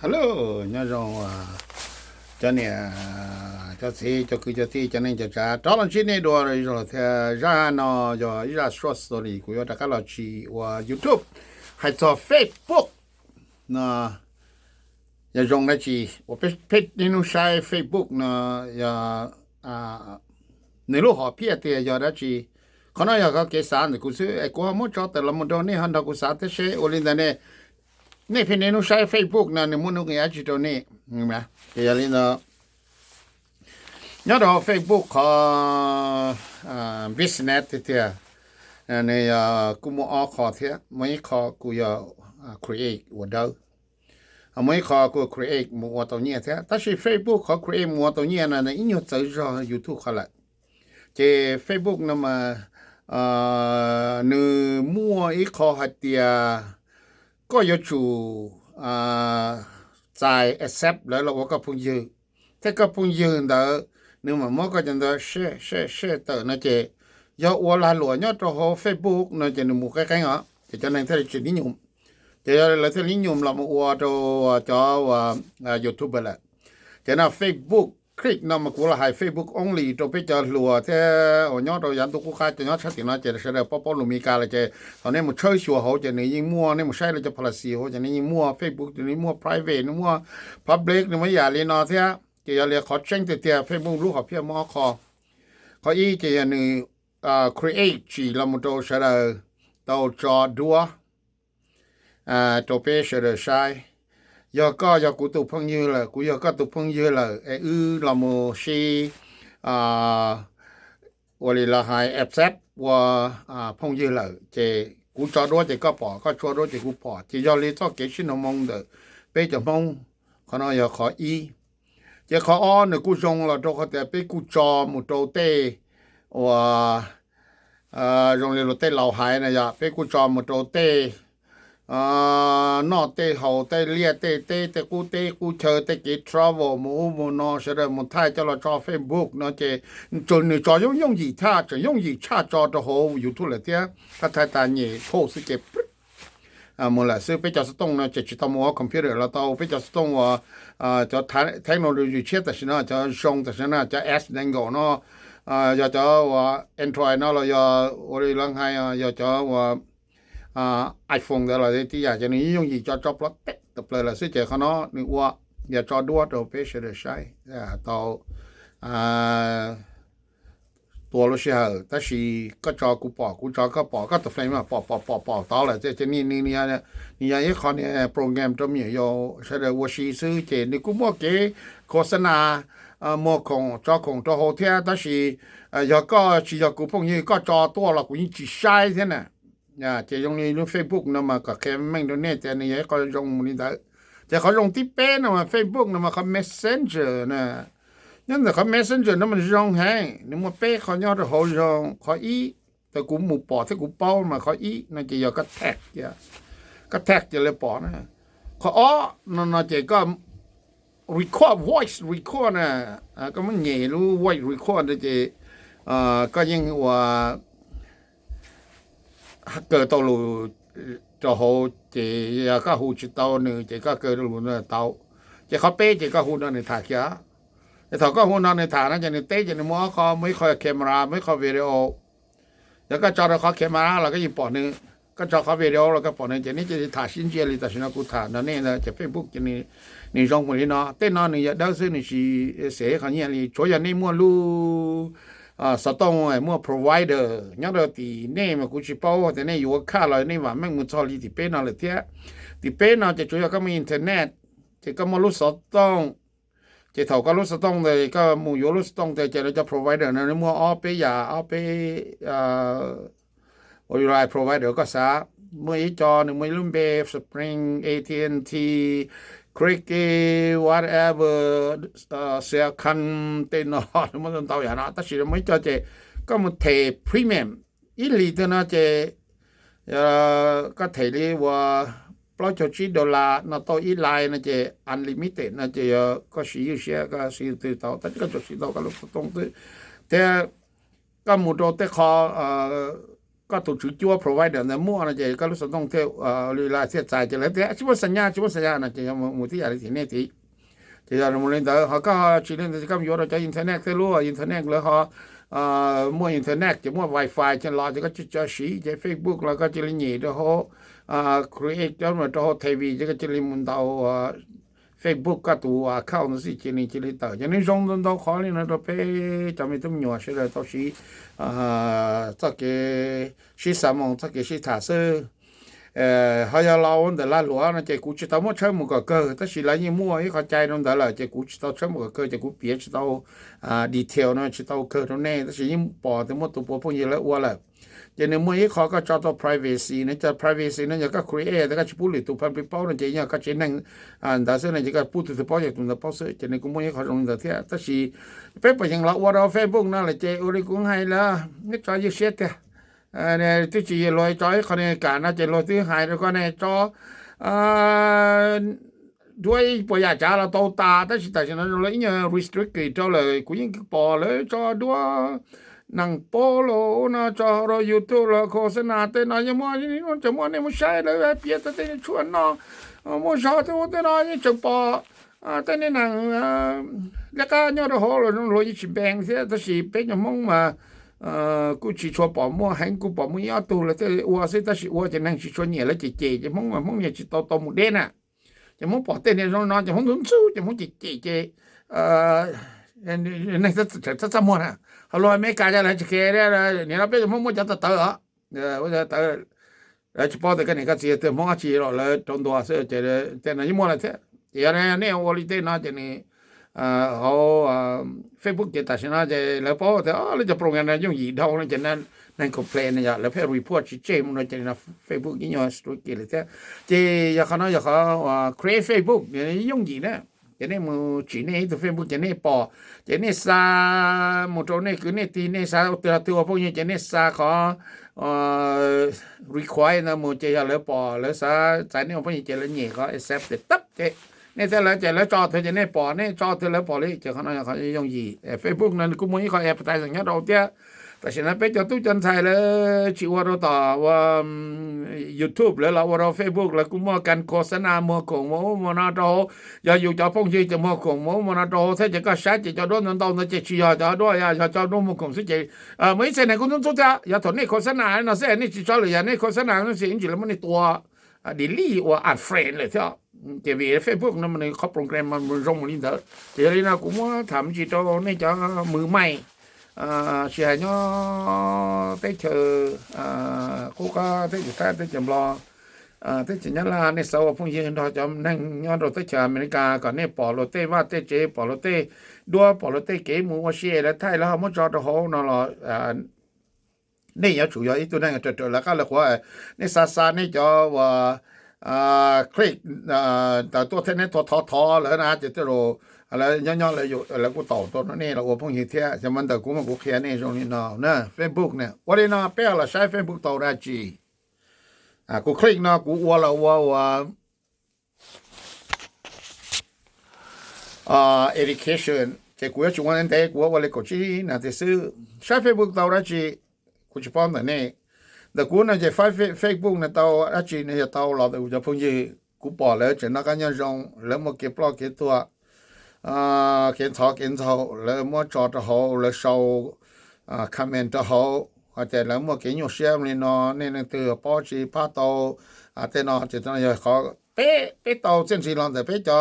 Hello, nhớ rằng cho nên cho thì cho cứ cho thì cho nên cho cha đó là chuyện này đồ rồi thì ra nó rồi ra short story của ta cái là chỉ và YouTube hay cho Facebook nó giờ dùng cái gì và page nên xài Facebook nó giờ nếu lúc họ phía thì giờ đó chỉ còn nói cái cái sản thì cũng sẽ có một chỗแต่ละมันโดนนี่หันเราก็สาธิตเช่โอลินดานี่นี่พี่เนี่ยใช้ Facebook นะเนี่ยมันก็ยังจะตัวนี้เห็นไหมเดี๋ยวนี้เนาะเนี่ยเรา Facebook เขาbusiness ที่เนี่ยกูมั่วขอเถอะไม่ขอกูอยาก create วัวเดียวไม่ขอกู create มัวตัวนี้เถอะแต่ที่ Facebook เขา create มัวตัวนี้นะเนี่ยยิ่งจะจะ YouTube เขาละเจ Facebook นั่นมานึมัวอีกขอหัดเดียก็อยากจูจ่าย accept แล้วเราก็พุ่งยืนถ้าก็พุ่งยืนเด้อนึกมันก็จะเด้อshare เตอร์นะเจยอวัวลาหลวงยอดตัว Facebook นะเจนึกมุกใกล้ๆเหรอจะนั่งที่จุดนี้ยุ่มจะเราที่นี้ยุ่มเรามาวัวตัวจอว่า YouTube ไปละจะน่ะ Facebookคลิกนำมากูละให้ Facebook only ตัวไปจะหลัวเท่ายอดตัวยันตัวกูค่าจะยอดชัดตินะเจจะได้ป้อลุมีการเลยเจตอนนี้มันช่วยชัวเขาจะนี่ยิ่งมั่วนี่มันใช่เลยจะ policy เขาจะนี่ยิ่งมั่ว Facebook จะนี่มั่ว private นี่มั่ว public นี่ไม่อย่าเรียนนอเท่จะอย่าเรียนขอเช็งเตี้ย Facebook รู้เขาเพี้ยมอคอเขาอีจะอย่างนี้create จีเรามันตัวใช้ตัวจอดัวตัวไปใช้ใช้ยอก็ยอกูตุพงยือเลยกูยอก็ตุพงยือเลยเราโมชีวันนี้เราให้แอปเซปว่าพงยือเลยเจกูจอดรถเจก็ปอก็ชัวรถเจกูปอที่ยอลีต้องเกิดขึ้นมองเด้อไปจะมองเขาน้อยขอเจขอเนี่ยกูจงเราตัวเขาแต่ไปกูจอมุดโตเต้ว่าโรงเรียนเราเต้เราหายนะยะไปกูจอมุดโตเต้นอเตะเขาเตะเลียเตะกูเชอเตะกี่ travel มูนอเสด็จมุทัยจะเราจอ Facebook เนาะเจจนจอยงยีท่าจะยงยีชาจอตัวโหอยู่ทุเรศเตี้ยก็ไทยตาเนี่ยโพสเก็บมูลละซื้อไปจอสตงเนาะจะจิตมัวคอมพิวเตอร์เราเอาไปจอสตงว่าจะเทคโนโลยีเชื่อแต่ชนะจะชงแต่ชนะจะ S ดังโกเนาะจะว่า Android เนาะเราอะไรลังไห้จะว่าiPhone 的了，底下就你用一叫找不得，得不了，是这可能你我也找多都必须得晒，到多了时候，但是个找个报，个找个报，个得分嘛，报到了，这你也看呢 program 都没有，是的，我是这你估摸给โฆษณามัวคงจอคงตัวโฮเทีย但是要个只要股朋友个找多了，股一起晒的呢。จะยงในเฟซบุ๊กนะมาก็แค่แม่งตัวนี้แต่นี่เขาลงนี่ได้แต่เขาลงที่เป็นนะมาเฟซบุ๊กนะมาเขา messenger นะนั่นแต่เขา messenger นั่นมันลงให้นี่มันเป้เขายอดเขาลงเขาอีแต่กูหมู่ปอที่กูเป้ามาเขาอีนั่นจะยอก็แท็กก็แท็กจะเลยปอนะเขานั่นจะก็ record voice record นะก็มันเหนื่อยรู้ voice record จะก็ยังว่าเกิดตัวลูจะหูเจียก็หูจิตตัวหนึ่งเจียก็เกิดลูเนี่ยตัวเจียเขาเป๊ะเจียก็หูนั่นในถ่ายแค่แต่เขาก็หูนั่นในถ่ายนั่นจะในเต้จะในมัวเขาไม่ค่อยแคมราไม่ค่อยวิดีโอแล้วก็จอเขาแคมราเราก็ยิงปอดหนึ่งก็จอเขาวิดีโอเราก็ปอดหนึ่งเจนี่จะถ่ายชิ้นเจียเลยแต่ฉันกูถ่ายนั่นนี่นะจะเฟซบุ๊กจะนี่ช่องคนนี้เนาะเต้นนั่นนี่เดี๋ยวซื้อนี่สิเสียเขาเนี่ยเลยช่วยยันนี่มัวลูสตองไอ้มัว provider ยังเราตีเนี่ยมันกูชิปเอาแต่เนี่ยอยู่ค่าเราเนี่ยว่าแม่งมันชอบที่เป็นอะไรเท่าที่เป็นเราจะช่วยก็มีอินเทอร์เน็ตจะก็มารู้สตองจะเท่าก็รู้สตองเลยก็มูอยู่รู้สตองแต่จะเราจะ provider นั่นมัวเอาไปอย่าเอาไปอะไร provider ก็ซะเมื่ออีจอหนึ่งเมื่อรุ่นเบฟสปริง AT&T cricket whatever เสียคันเต้นนอมันต้องต่ออย่างนั้นแต่สิ่งไม่จอเจก็มันเทพรีเมียมอีหลีตัวนั้นเจก็เทเลยว่า$100นะต่ออีไลน์นะเจ unlimited นะเจก็ซื้อก็ซื้อตัวต่อแต่ก็จะซื้อต่อก็ลงตรงตัวแต่ก็มุดแต่ขอ ก็ถูกจั่ว provider ในมั่วนะเจก็รู้สึกต้องเที่ยวเวลาเสียใจจะเลยแต่ชิบสัญญานะเจมุที่อะไรที่เนี่ยที่เจเราโมเลนเดอร์เขาก็ชีเลนจะก็มีเราจะอินเทอร์เน็ตเรู้อินเทอร์เน็ตแล้วเขามั่วอินเทอร์เน็ตจะมั่ว Wi-Fi จะรอจะก็จะชี้จะ Facebook แล้วก็จะเล่นยี่ด้วยเขาcreate แล้วมันตัวทีวีจะก็จะเล่นมันตัวFacebook ก็ตัวเข้านั่นสิจะนี่จะเล่นต่อจะนี่จงต้องขอเลยนะตัวเป้จะไม่ต้องหน่วยเสียเลยตัวชี้这个是什么？这个是它是还要老问的拉罗呢，这估计到么车么个个，但是来你摸一个ใจ弄得了，这估计到车么个个，这估别知道detail 呢，知道个头呢，但是因把的么都不碰见了我了。จะในเมื่อเขาก็จะต้อง privacy นะจะ privacy นั้นจะก็ create แต่ก็จะพูดหรือตัวพันไปเป้านั่นจะยังก็จะนั่งแต่ส่วนนั้นจะก็พูดถึงตัวอย่างตัวเป้าเสือจะในกูไม่เขาลงแต่เท่าแต่สิเป็นไปอย่างเราว่าเรา Facebook นั่นแหละจะอุริกุ้งให้ละนี่จอยยิ่งเสียแต่เนี่ยที่จีลอยจอยเขาในการน่าจะลอยที่หายแล้วก็ในจอด้วยปัญญาจ้าเราโตตาแต่ฉะนั้นเราเนี่ย restrict เจ้าเลยกูยิ่งปอเลยจอด้วยนังโปโลนะจอเราอยู่ตัวเราโฆษณาเต้นยังมัวนี่มันจะมัวเนี่ยมันใช่เลยเปียแต่เต้นชวนน้องมัวชอบตัวเต้นนี่จะปอเต้นนังแล้วก็เนี่ยเราโหเราต้องรอยิ่งแบ่งเสียแต่สิเป็นยังมองมากูchỉ cho bỏ mua hànhกูbỏ mua yếu tố là thế ua sẽ ta chỉ ua chỉ năng chỉ cho nhiều là chỉ chỉ mong nhà chỉ tao một đêm à chỉ mong bỏ tiền này nó chỉ mong đúng số chỉ mong chỉ này ta mua nè họ lo mấy cái là chỉ kia đấy nếu nó bây giờ mong cho ta tới hả bây giờ tới là chỉ bỏ cái này cái gì thì mong chỉ rồi là trong đó sẽ chỉ tiền này mua là thế thì này này ua đi nó chỉ này họ Facebook จะตัดสินใจแล้วพอแต่เราจะโปรแกรมอะไรอย่างนี้เท่านั้นจะนั่นนั่นคอมเพลนเนี่ยแล้วเพื่อรีพอร์ตชี้แจงมันจะใน Facebook ยิ่งสตรีทเกลือแต่อยากเขาอยากเขาcreate Facebook เนี่ยยุ่งยี่นะจะเนี่ยมือจีเนี่ยตัว Facebook จะเนี่ยปอจะเนี่ยซาหมดตรงนี้คือเนี่ยตีเนี่ยซาตัวพวกนี้จะเนี่ยซาเขาrequire นะมือจะแล้วปอแล้วซาใจเนี่ยพวกนี้จะแล้วเนี่ยเขา accept ตับเนี่ยแต่ละจอเธอจะเนี่ยปอเนี่ยจอเธอแล้วปอเลยจะเขาเขาจะยุ่งยี่เฟซบุ๊กนั้นกูไม่เขาแอบไปอย่างเงี้ยเราเจ้าแต่ฉะนั้นไปจอตู้จันทร์เลยชิวเราต่อว่า YouTube แล้วเราว่าเรา Facebook แล้วกูมั่วกันโฆษณามั่วของมั่วนาโตอย่าอยู่จอพงชีจะมั่วของมั่วนาโตถ้าจะก็ใช้จะโดนนั่นตอนนั้นจะชี้จะด้วยอย่าจอโดนมั่วของสิจะไม่ใช่เนี่ยคุณต้องรู้จักอย่าถอนนี่โฆษณาเนี่ยเส้นนี่จอเลยอย่าเนี่ยโฆษณาเนี่ยสิ่งที่เราไม่ในตัวดิลี่ว่าอัดเฟรนเลยเท่าเจวีเฟซบุ๊กนั้นมันเขาโปรแกรมมันรงมันนี่เถอะเจอเลยนะกูว่าทำจีโต้เนี่ยจะมือใหม่เสียเนาะได้เจอกูก็ได้อยู่ใต้ได้จำลองได้จินยาลาในสาวพงยืนเราจะนั่งย้อนเราได้เจออเมริกาก่อนเนี่ยปอโรเต้ว่าเต้เจปอโรเต้ดัวปอโรเต้เก๋มูว่าเชียแล้วไทยแล้วมันจอดหัวนั่นหรอนี่要主要一度那个就那个的话，你啥你就话click แต่ตัวเท่านี้ตัวทอแล้วนะจะตัวอะไรย่อๆเลยอยู่แล้วกูต่อตัวนี้เราพงเหี้ยจะมันแต่กูมันกูเขียนนี่ตรงนี้เนาะนะ Facebook เนี่ยวันนี้เนาะเป้าเราใช้ Facebook ต่อได้จีกูคลิกเนาะกูว่าเราว่าeducation จะกูจะชวนเด็กกูว่าเลยกูจีนะที่ซื้อใช้ Facebook ต่อได้จีกูจะป้อนแต่เนี่ยแต่กูน่ะจะFacebook เนี่ยต่อได้จีเนี่ยจะต่อเราแต่กูจะพงยี่กูปล่อยแล้วจะนักการยังจงแล้วมาเก็บปลอกเก็บตัวเขียนทอแล้วมั่วจอดเขาแล้วโชว์คอมเมนต์เขาแต่แล้วมั่วเขียนอยู่เสียมเลยเนาะนี่นั่นคือป้อจีป้าโตแต่เนาะจะต้องอย่าเขาเป๊ะโตเส้นสีหลอนแต่เป๊ะจอ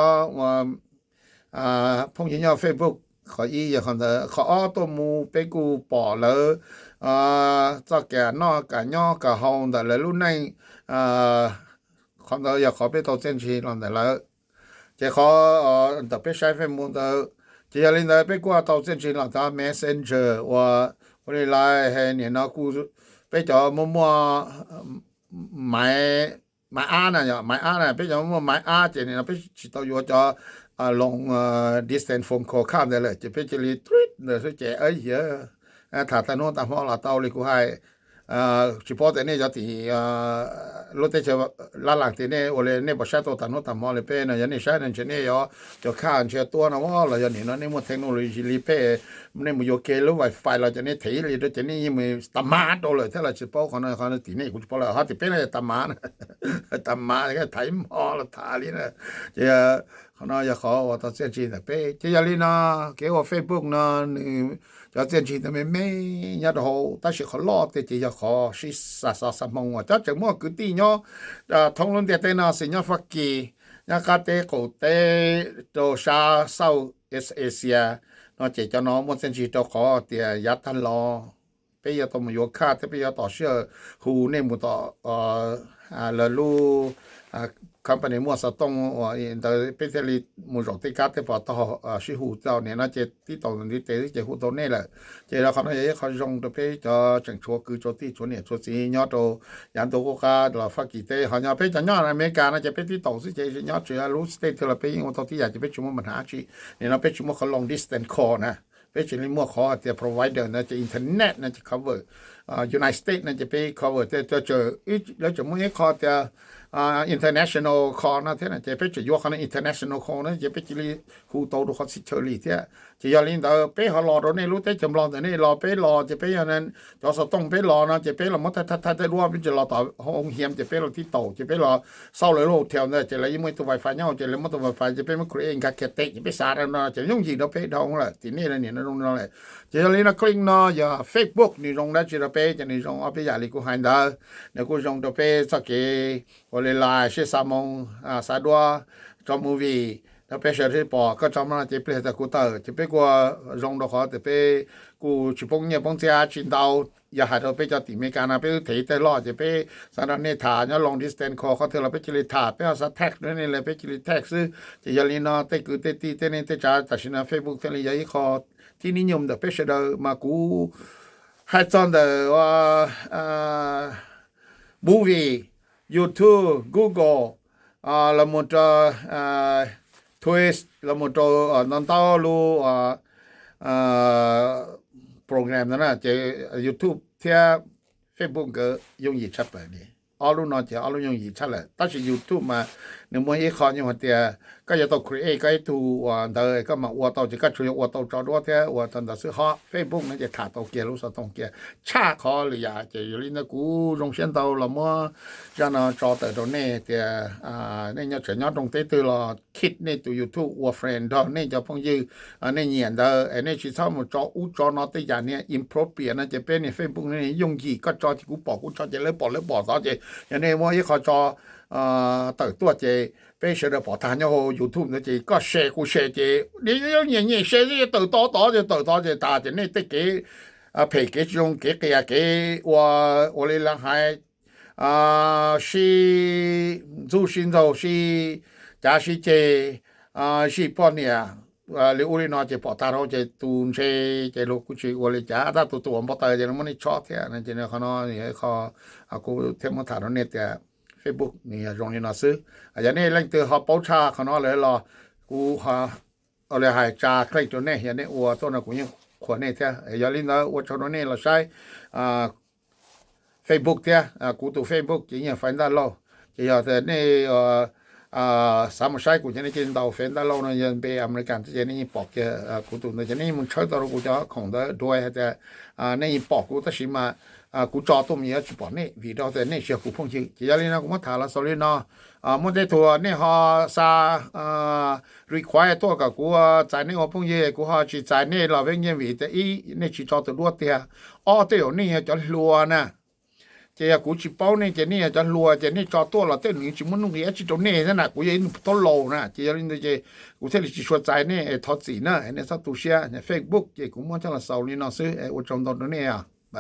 พงยี่เนี่ย Facebook ขออีอย่างเขาเขาอ้อตัวมูเป๊ะกูปล่อยแล้วจะแก่นอกกันย่อกับห้องแต่แล้วรุ่นในเขาอยากขอเป๊ะโตเส้นสีหลอนแต่แล้วจะขอแต่ไปใช้เฟซบุ๊กแต่จะยังเล่นได้ไปกว่าตัวเส้นชีนหลังตา Messenger ว่าวันนี้ไลน์ให้เนี่ยนะกูไปจอมัวไม่อ่านนะอย่าไม่อ่านนะไปจอมัวไม่อ่านจะเนี่ยนะไปชิดตัวอยู่จอลงdistance phone call ข้ามได้เลยจะไปจะรีทวิตเนี่ยสุดเจ๋เอ้ยเยอะถ้าโน้นตามห้องเราเตาเลยกูให้ chỉ bảo thế này cho thì lúc đấy cho lá làng thế này, ở đây này bảo sát tổ tận nó tầm mòเลยเป็นอย่างนี้ใช้ในเช่นนี้จะข้าเชื่อตัวนะว่าเราอย่างนี้นะนี่มันเทคโนโลยีลีเป้นี่มันโยเกหรือไวไฟเราจะนี่ถี่เลยด้วยจะนี่มันตามมาตัวเลยถ้าเราจะบอกเขาตีนี่กูจะบอกเลยเขาตีเป็นอะไรตามมาตามมาก็ถ่ายมอเราถ่ายนี่นะจะเขาน่าจะขอว่าตอนเสียชีแต่เป้จะอย่างนี้นะเกี่ยวกับเฟซบุ๊กนะcho tiền chỉ tụi mình mấy nhà đầu ta sẽ khó lo thì chỉ cho khó xí sa mong à chắc chừng mua cứ tí nhau thông luận tiền nào sẽ nhau phát kỳ nhà cá tê cổ tê đồ sa sau Asia nó chỉ cho nó một tiền chỉ cho khó thì giá thanh lo bây giờ tôi mà vô khá thì bây giờต่อเชื่อหูเนี่ยมันต่อlà lu company มัวสต้องแต่เป็นเทลีมูจติการที่พอต่อชิหูเจ้าเนี่ยน่าจะที่ตรงนี้เตะที่จะหูตัวนี้แหละเจ้าเขาเนี่ยเขาลงตัวไปจะจังชัวคือชัวที่ชัวเนี่ยชัวสียอดตัวยันตัวก็เราฟักกี่เตะเขาเนี่ยไปจะยอดอเมริกาน่าจะไปที่ตรงที่จะยอดเชื่อรู้สเตทที่เราไปยิงตัวที่อยากจะไปชุมปัญหาชีเนี่ยเราไปชุมเขาลง distance call นะไปชุมมัวเขาจะ provider น่าจะอินเทอร์เน็ตน่าจะ cover United States น่าจะไป cover แต่จะเจอแล้วจะมุ่งให้เขาจะinternational call นะที่นั่นจะไปจะยกเขาใน international call นะจะไปจะรีหูโตดูเขาสิเชอรี่ที่จะยอลินเดอไปเขารอตรงนี้รู้แต่จำลองแต่นี่รอไปรอจะไปอย่างนั้นจอสต้องไปรอนะจะไปเราไม่ถ้ารู้ว่าจะรอต่อห้องเฮียมจะไปเราที่โตจะไปรอเศร้าเลยโลกแถวนั้นจะเลยยังไม่ตัว Wi-Fi เนี่ยจะเลยไม่ตัว Wi-Fi จะไปไม่คุยเองกับแค่เตะจะไปสาดนะจะยุ่งยิ่งเราไปดองแหละที่นี่อะไรเนี่ยนั่นนั่นแหละจะยอลินนะคลิกนะอย่า Facebook นี่ลงได้จะเราไปจะนี่ลงเอาไปอย่าลิกูหันเดอเนี่ยกูลงตัวไปสักกี่วันไลน์เชื่อสามงสาดัวจอมูวีแล้วไปเชื่อที่ปอก็จำมาจะไปแต่กูเตอร์จะไปกูลงดอกเขาแต่ไปกูชิปงเนี่ยปงเสียชินดาวอย่าหาเราไปจะติเมกานะไปถือแต่รอจะไปสารเนธาเนี่ยลงดิสแตนคอเขาเธอเราไปจิริธาไปเอาสัตแท็กด้วยนี่เลยไปจิริแท็กซื้อจะยาลีนาเตกูเตตีเตเนเตจ่าแต่ชินะเฟซบุ๊กเทลียาอีคอที่นิยมแต่ไปเชื่อมากูให้ตอนเดอว่าmovie YouTube Google là một twist là một non tao lu program đó là chế YouTube theo Facebook cái dùng gì chắc vậy đi alu nó chế alu dùng gì chắc là ta chỉ YouTube mà nếu muốn ý khó nhưng mà thìก็จะต้อง create ก็ตัวเดินก็มาว่าตัวจะก็ช่วยว่าตัวจอดว่าเท่าว่าตอนนั้นซื้อฮอ Facebook นั่นจะขาดตัวเกียร์รู้สึกต้องเกียร์ชาขอหรืออยากจะอยู่ในกูลงเส้นตัวเราเมื่อจะนจอแต่ตัวนี้แต่เนี่ยเฉยๆตรงเตตัวเราคิดในตัว YouTube ว่า friend ตอนนี้จะพงยืในเงียนเดินในชีวิตมันจออู้จอนอตัวอย่างเนี่ย impropriate นั่นจะเป็นใน Facebook นี่ยุ่งยี่ก็จอที่กูบอกกูจอจะเลิกบอกต่อจะอย่างนี้ว่าที่เขาจอต่อตัวเจไปเชื่อบอกทานยา YouTube 那就个写古写的，你要年年写这多就大的那得给赔给种给我的人还是做新造是假是这是半年你屋里那就跑大头就doen这路过去我的家他ตัวผม跑就那么你ชอบเนี่ยนั่นจะเนี่ยเขาเนาะเนี่ยเขากูเทมถามเนี่ยแต่Facebook นี่ตรงนี้นะซื้ออย่างนี้เรื่องตัวเขาเป้าชาเขาเนาะเลยรอกูเอาเลยหายจาใครตัวนี้อย่างนี้วัวตัวนั้นกูยังขวดเนี่ยเท่าอย่างนี้นะวัวชนนี้เราใช้ Facebook เท่ากูตัว Facebook จริงๆฟังได้แล้วจะอย่างแต่นี่สามใช้กูจะนี่กินดาวฟังได้แล้วนะยังเป็นอเมริกันจะนี่ปอกจะกูตัวจะนี่มึงใช้ตัวกูจะของได้ด้วยแต่นี่ปอกกูตัดสินมากูจอตัวมีจุดปอนนี่วิดีโอแต่นี่เชื่อกูพงชื่อที่ยาลีนะกูมาถามละสลินะมื่อได้ตัวนี่ฮะซาrequire ตัวกับกูใจนี่กูพงชื่อกูฮะจีใจนี่เราเป็นยังวิแต่อีนี่จีจอตัวรัวเตียเตียวนี่จะรัวนะเจ้ากูจีเป้านี่เจนี่จะรัวเจนี่จอตัวเราเต้นหนึ่งจีมันนุ่งเหี้ยจีตัวนี่นั่นน่ะกูยังต้นโลนะเจ้าลินเจกูเท่าจีชัวใจนี่ทอดสีนะเนี่ยสักตัวเชียเนี่ย Facebook เจ้ากูมั่วจังละสลินะซื้ออุจจาระตัวนี้ไป